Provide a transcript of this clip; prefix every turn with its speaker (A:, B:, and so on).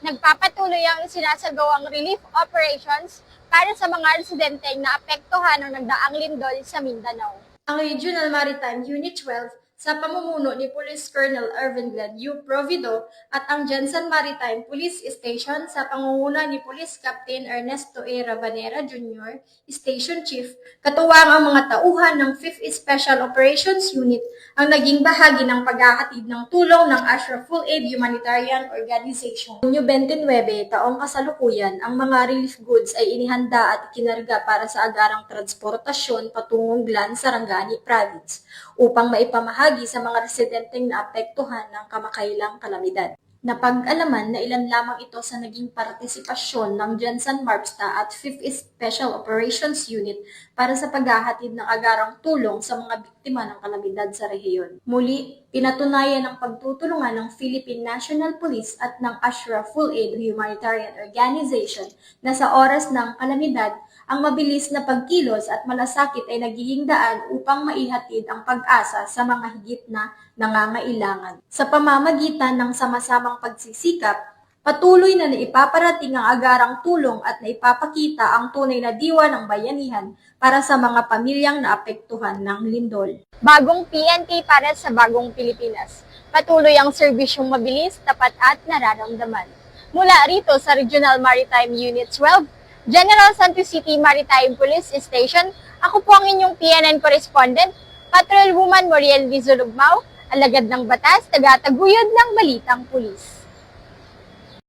A: Nagpapatuloy ang sinasagawang relief operations para sa mga residenteng naapektuhan ng nagdaang lindol sa Mindanao. Ang Regional Maritime Unit 12 sa pamumuno ni Police Colonel Ervin Gladiu Provido at ang Jensen Maritime Police Station sa pangunguna ni Police Captain Ernesto A. Rabanera Jr., Station Chief, katuwang ang mga tauhan ng 5th Special Operations Unit ang naging bahagi ng paghahatid ng tulong ng Ashraf Full Aid Humanitarian Organization. Noong 29 taong kasalukuyan, ang mga relief goods ay inihanda at kinarga para sa agarang transportasyon patungong Glan, Sarangani Province upang maipamahagi sa mga residenteng naapektuhan ng kamakailang kalamidad. Napag-alaman na ilan lamang ito sa naging partisipasyon ng Jensen Marpsta at 5th Special Operations Unit para sa paghahatid ng agarang tulong sa mga biktima ng kalamidad sa rehiyon. Muli, pinatunayan ang pagtutulungan ng Philippine National Police at ng Ashraf Full Aid Humanitarian Organization na sa oras ng kalamidad, ang mabilis na pagkilos at malasakit ay nagiging daan upang maihatid ang pag-asa sa mga higit na nangangailangan. Sa pamamagitan ng sama-samang pagsisikap, patuloy na naipaparating ang agarang tulong at naipapakita ang tunay na diwa ng bayanihan para sa mga pamilyang naapektuhan ng lindol. Bagong PNP para sa bagong Pilipinas. Patuloy ang serbisyong mabilis, tapat at nararamdaman. Mula rito sa Regional Maritime Unit 12, General Santos City Maritime Police Station, ako po ang inyong PNN correspondent, Patrolwoman Moriel Lizulugmao, alagad ng batas, taga-taguyod ng Balitang Pulis.